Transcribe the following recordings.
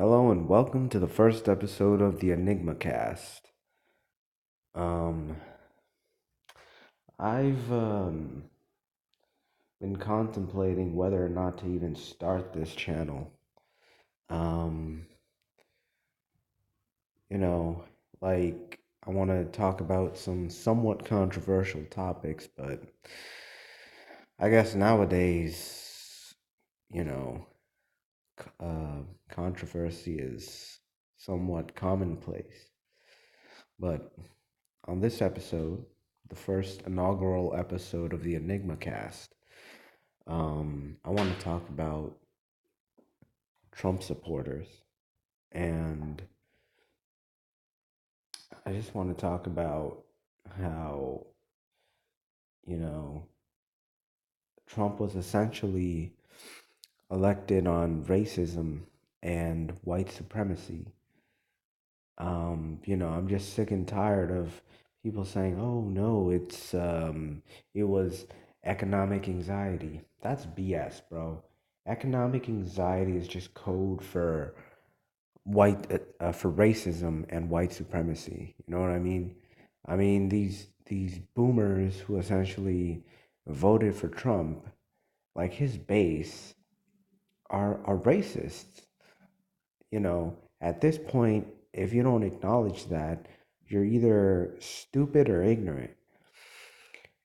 Hello and welcome to the first episode of the Enigma Cast. Um, I've been contemplating whether or not to even start this channel. Um, you know, I want to talk about some somewhat controversial topics, but I guess nowadays, you know, controversy is somewhat commonplace. But on this episode, the first inaugural episode of the Enigma Cast, I want to talk about Trump supporters. And I just want to talk about how, you know, Trump was essentially elected on racism and white supremacy. I'm just sick and tired of people saying, "Oh no, it was economic anxiety." That's BS, bro. Economic anxiety is just code for for racism and white supremacy. You know what I mean? I mean these boomers who essentially voted for Trump, like his base, are racists. At this point, if you don't acknowledge that, you're either stupid or ignorant.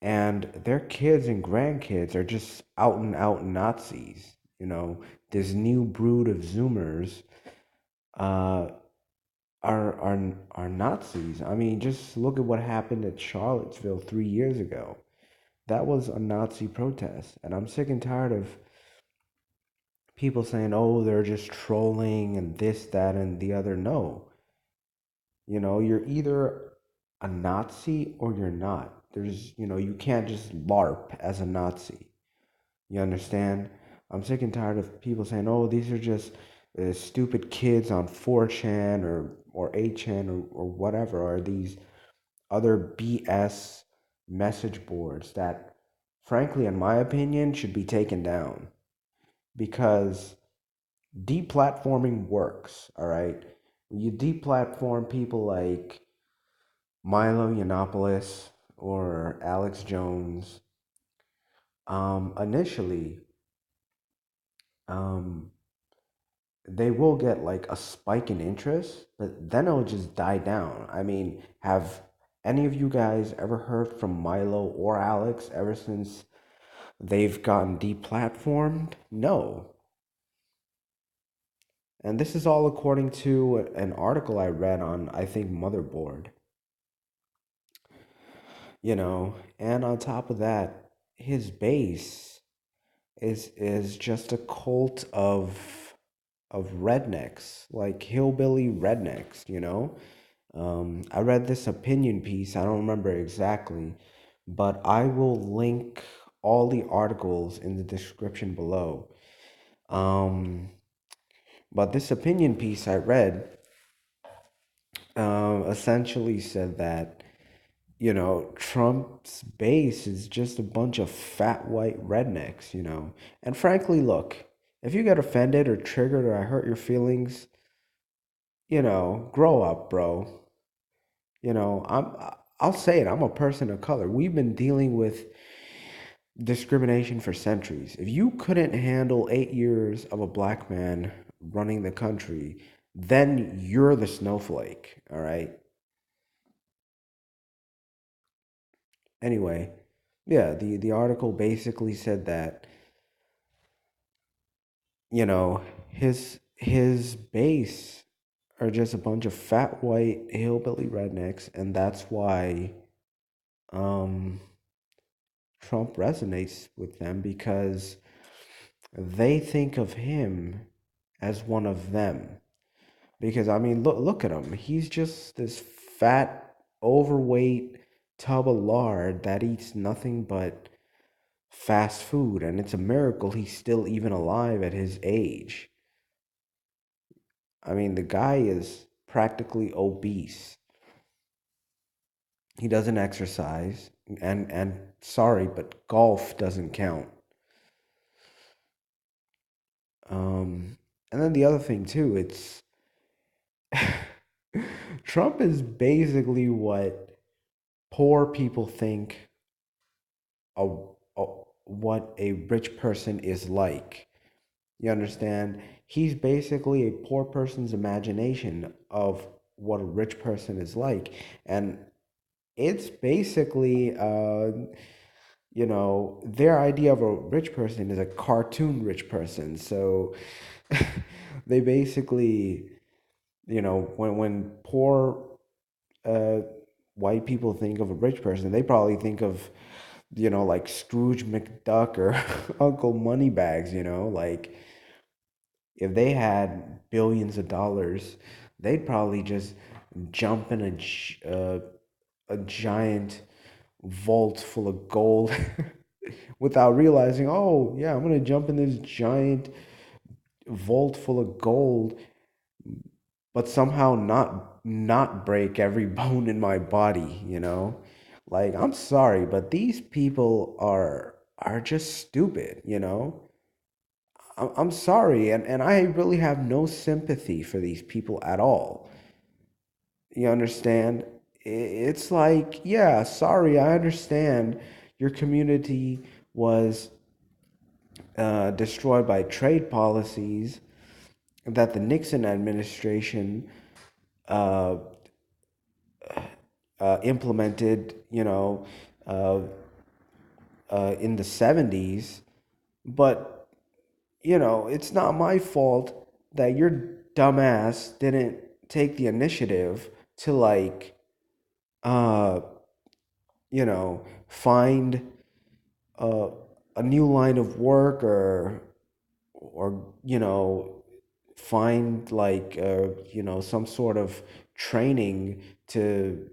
And their kids and grandkids are just out and out Nazis. This new brood of Zoomers uh, are Nazis. I mean, just look at what happened at Charlottesville 3 years ago. That was a Nazi protest, and I'm sick and tired of people saying, "Oh, they're just trolling and this, that, and the other." No, you're either a Nazi or you're not. You can't just LARP as a Nazi. You understand? I'm sick and tired of people saying, "Oh, these are just stupid kids on 4chan or 8chan or whatever, or these other BS message boards that, frankly, in my opinion, should be taken down because deplatforming works, all right? When you deplatform people like Milo Yiannopoulos or Alex Jones, initially, um, they will get like a spike in interest, but then it'll just die down. I mean, have any of you guys ever heard from Milo or Alex ever since they've gotten deplatformed? No. And this is all according to an article I read on, I think, Motherboard. And on top of that, his base is just a cult of rednecks, like hillbilly rednecks. I read this opinion piece, I don't remember exactly, but I will link all the articles in the description below. Um, but this opinion piece I read essentially said that, Trump's base is just a bunch of fat white rednecks. And frankly, look, if you get offended or triggered or I hurt your feelings, grow up, bro. I'll say it, I'm a person of color. We've been dealing with discrimination for centuries. If you couldn't handle 8 years of a black man running the country, then you're the snowflake, all right? Anyway, yeah, the article basically said that, his base are just a bunch of fat white hillbilly rednecks, and that's why um Trump resonates with them because they think of him as one of them. Because I mean, look at him. He's just this fat, overweight tub of lard that eats nothing but fast food, and it's a miracle he's still even alive at his age. I mean, the guy is practically obese. He doesn't exercise, and sorry, but golf doesn't count. Um, And then the other thing too, it's Trump is basically what poor people think a, a what a rich person is like. You understand? He's basically a poor person's imagination of what a rich person is like. And it's basically, their idea of a rich person is a cartoon rich person. So they basically, when poor uh, white people think of a rich person, they probably think of, like Scrooge McDuck or Uncle Moneybags, like if they had billions of dollars, they'd probably just jump in a giant vault full of gold without realizing, oh, yeah, I'm going to jump in this giant vault full of gold, but somehow not break every bone in my body, Like, I'm sorry, but these people are just stupid, I'm sorry, and I really have no sympathy for these people at all. You understand? It's like, yeah, sorry, I understand your community was destroyed by trade policies that the Nixon administration uh, implemented, uh, in the 70s. But, it's not my fault that your dumbass didn't take the initiative to, like, uh, find uh, a new line of work or find like some sort of training to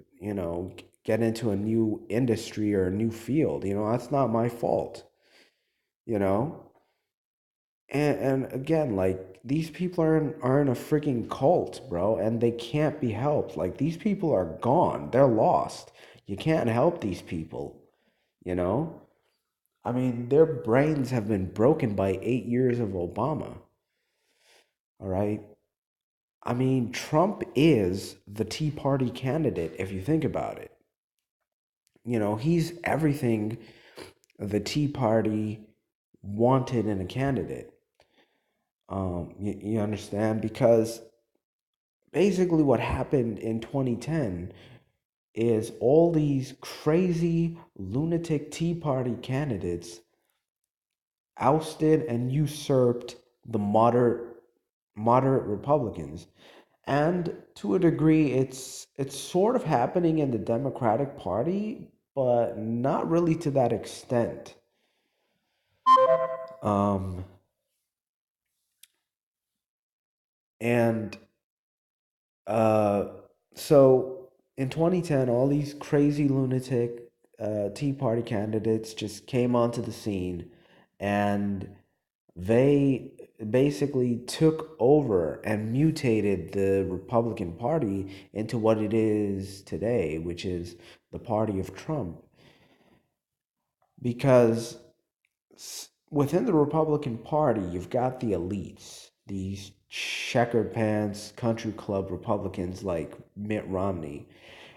get into a new industry or a new field. That's not my fault. you know and again, like, these people are in a freaking cult, bro, and they can't be helped. Like, these people are gone, they're lost. You can't help these people. you know I mean, their brains have been broken by 8 years of Obama. All right. I mean, Trump is the Tea Party candidate, if you think about it. He's everything the Tea Party wanted in a candidate. You understand? Because basically, what happened in 2010 is all these crazy lunatic Tea Party candidates ousted and usurped the moderate Republicans. And to a degree, it's sort of happening in the Democratic Party, but not really to that extent. Um, and uh, so in 2010, all these crazy lunatic Tea Party candidates just came onto the scene, and they basically took over and mutated the Republican Party into what it is today, which is the party of Trump. Because within the Republican Party, you've got the elites, these checkered pants country club Republicans like Mitt Romney.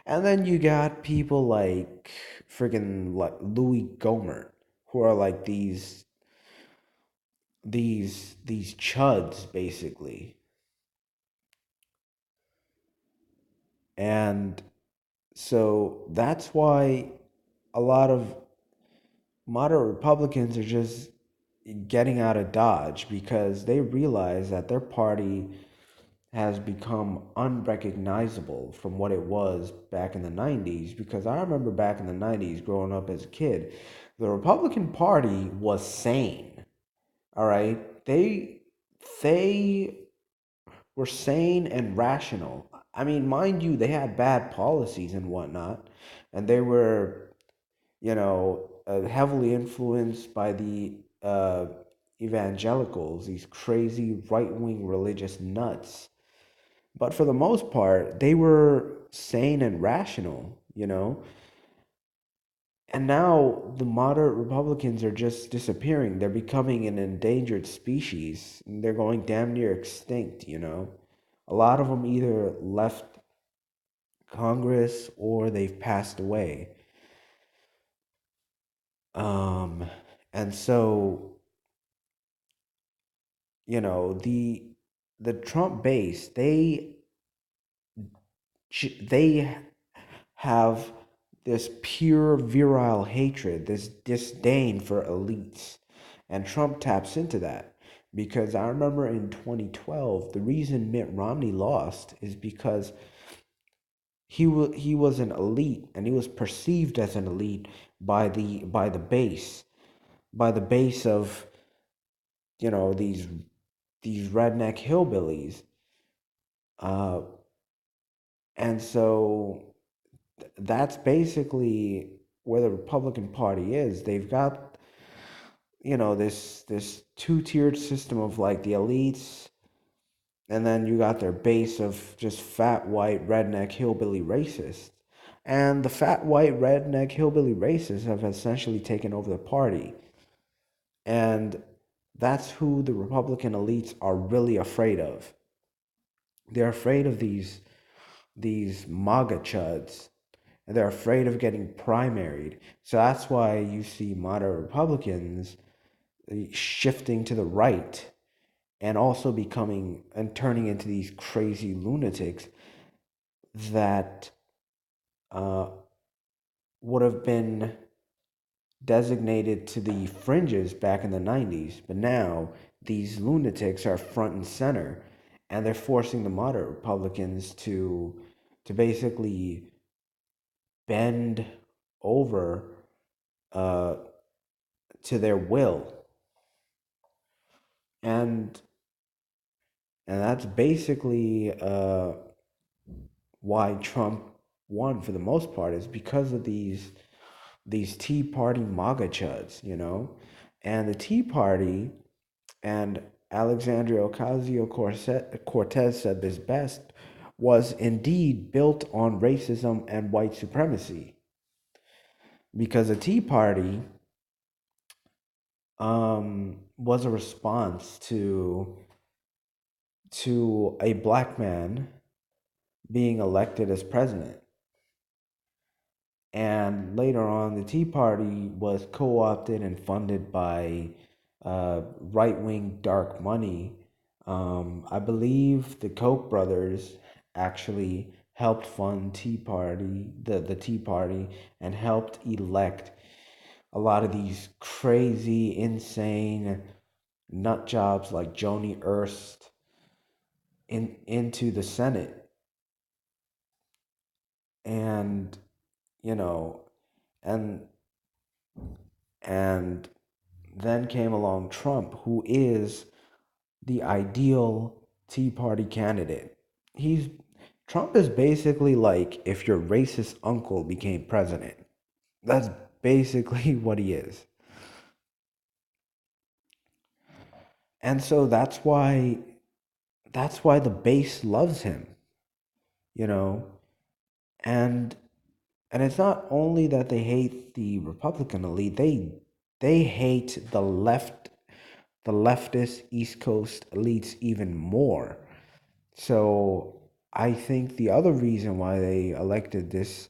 And then you got people like friggin' like Louis Gohmert, who are like these chuds basically. And so that's why a lot of moderate Republicans are just getting out of Dodge, because they realize that their party has become unrecognizable from what it was back in the 90s. Because I remember back in the 90s growing up as a kid, the Republican Party was sane. All right? They were sane and rational. I mean, mind you, they had bad policies and whatnot, and they were, heavily influenced by the evangelicals, these crazy right wing religious nuts. But for the most part, they were sane and rational. And now the moderate Republicans are just disappearing. They're becoming an endangered species. They're going damn near extinct, you know? A lot of them either left Congress or they've passed away. Um, and so, you know, the Trump base, they have this pure virile hatred, this disdain for elites. And Trump taps into that because I remember in 2012, the reason Mitt Romney lost is because he was an elite and he was perceived as an elite by the base of, you know, these redneck hillbillies. Uh, and so that's basically where the Republican Party is. They've got, you know, this two-tiered system of like the elites, and then you got their base of just fat white redneck hillbilly racists. And the fat white redneck hillbilly racists have essentially taken over the party. And that's who the Republican elites are really afraid of. They're afraid of these MAGA chuds, and they're afraid of getting primaried. So that's why you see moderate Republicans shifting to the right and also becoming and turning into these crazy lunatics that uh, would have been designated to the fringes back in the 90s. But now these lunatics are front and center, and they're forcing the moderate Republicans to basically bend over uh, to their will. And and that's basically why Trump won for the most part, is because of these Tea Party MAGA chuds, you know? And the Tea Party, and Alexandria Ocasio Cortez said this best, was indeed built on racism and white supremacy. Because the Tea Party was a response to a black man being elected as president. And later on, the Tea Party was co opted and funded by right wing dark money. I believe the Koch brothers actually helped fund the Tea Party, and helped elect a lot of these crazy, insane nut jobs like Joni Ernst into the Senate. And, you know, and and then came along Trump, who is the ideal Tea Party candidate. He's Trump is basically like if your racist uncle became president. That's basically what he is. And so that's why the base loves him, you know? And and it's not only that they hate the Republican elite, they hate the leftist East Coast elites even more. So I think the other reason why they elected this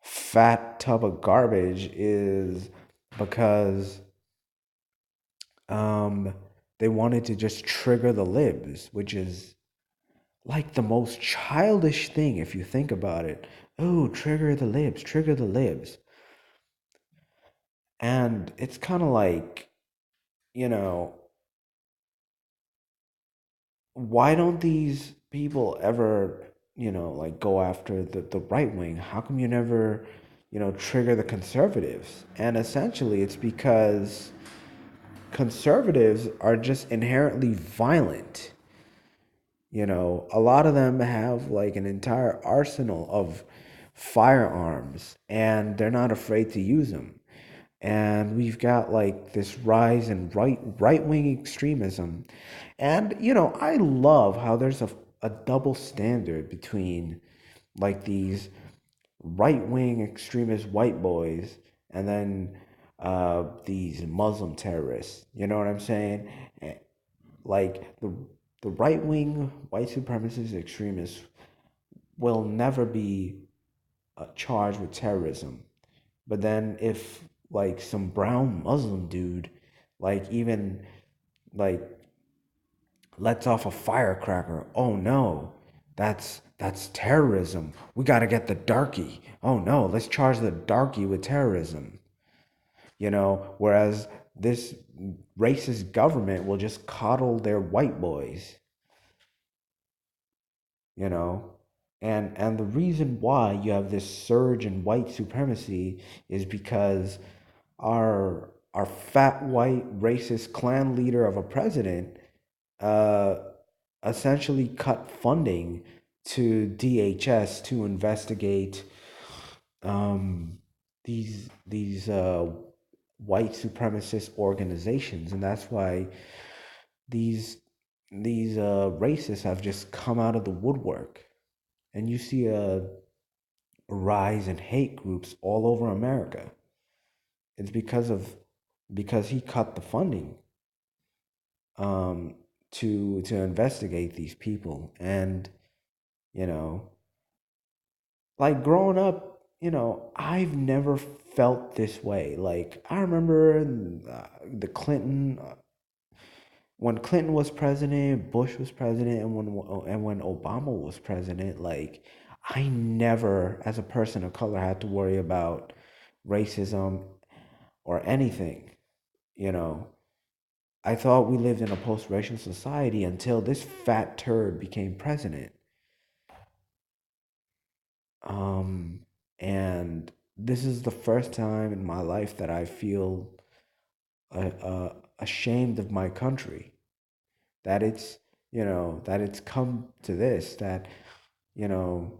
fat tub of garbage is because um, they wanted to just trigger the libs, which is like the most childish thing if you think about it. Oh, trigger the libs, trigger the libs. And it's kind of like, you know, why don't these people ever, you know, like go after the right wing? How come you never, you know, trigger the conservatives? And essentially it's because conservatives are just inherently violent. You know, a lot of them have like an entire arsenal of firearms, and they're not afraid to use them. And we've got like this rise in right wing extremism. And you know, I love how there's a double standard between like these right wing extremist white boys and then these Muslim terrorists. You know what I'm saying? Eh, Like the right wing white supremacist extremists will never be charged with terrorism. But then if like some brown Muslim dude, like even like lets off a firecracker, oh no, that's terrorism. We got to get the darky. Oh no, let's charge the darky with terrorism. Whereas this racist government will just coddle their white boys, you know. And the reason why you have this surge in white supremacy is because our fat white racist clan leader of a president uh, essentially cut funding to DHS to investigate um, these white supremacist organizations, and that's why these these racists have just come out of the woodwork, and you see a rise in hate groups all over America. It's because he cut the funding um, to investigate these people, and you know, like growing up, I've never felt this way. Like I remember the Clinton when Clinton was president, Bush was president, and when Obama was president. Like I never, as a person of color, had to worry about racism or anything. You know, I thought we lived in a post-racial society until this fat turd became president. Um, and this is the first time in my life that I feel ashamed of my country. That it's come to this. That you know,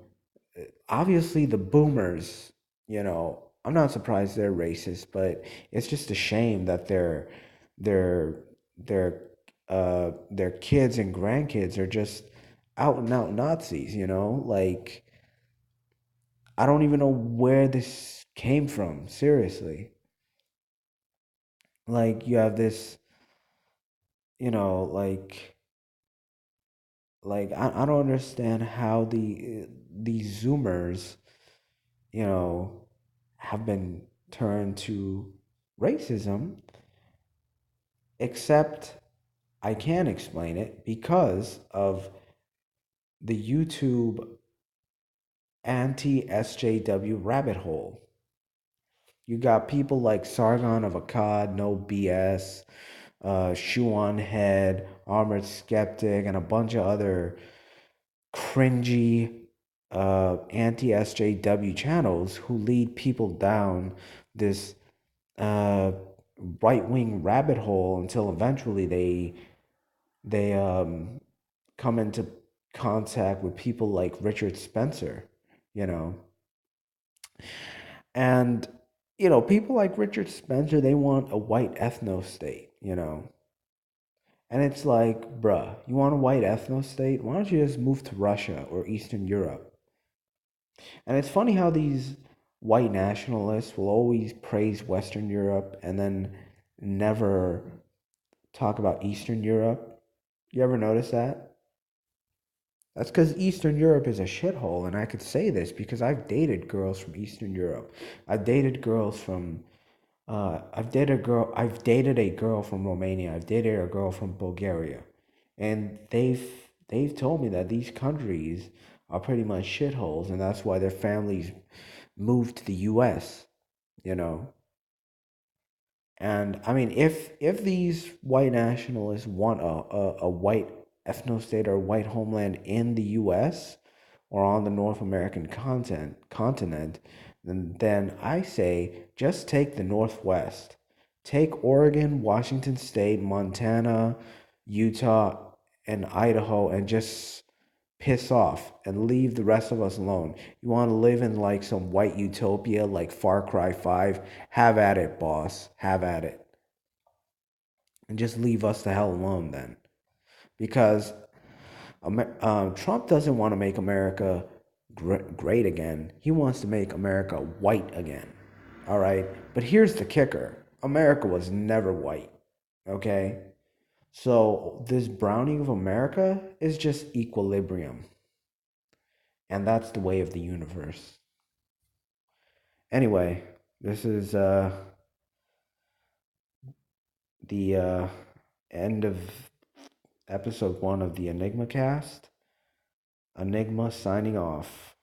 obviously the boomers. I'm not surprised they're racist, but it's just a shame that their their their kids and grandkids are just out and out Nazis. Like I don't even know where this came from, seriously. Like you have this, you know, like I don't understand how these Zoomers, you know, have been turned to racism, except I can explain it because of the YouTube anti-SJW rabbit hole. You got people like Sargon of Akkad, No BS, Shoe on Head, Armored Skeptic, and a bunch of other cringy anti SJW channels who lead people down this uh, right wing rabbit hole until eventually they come into contact with people like Richard Spencer, you know. And people like Richard Spencer, they want a white ethno state. And it's like, bruh, you want a white ethno state? Why don't you just move to Russia or Eastern Europe? And it's funny how these white nationalists will always praise Western Europe and then never talk about Eastern Europe. You ever notice that? That's because Eastern Europe is a shithole, and I could say this because I've dated girls from Eastern Europe. I've dated girls from I've dated a girl from Romania. I've dated a girl from Bulgaria. And they've told me that these countries are pretty much shitholes, and that's why their families moved to the US, you know. And I mean, if these white nationalists want a white ethno state or white homeland in the US or on the North American continent, then I say just take the Northwest. Take Oregon, Washington State, Montana, Utah, and Idaho and just piss off and leave the rest of us alone. You want to live in like some white utopia like Far Cry 5? Have at it, boss. Have at it. And just leave us the hell alone then. Because Trump doesn't want to make America great again. He wants to make America white again. All right. But here's the kicker: America was never white. Okay. So this browning of America is just equilibrium. And that's the way of the universe. Anyway, this is the end of episode 1 of the Enigma Cast. Enigma signing off.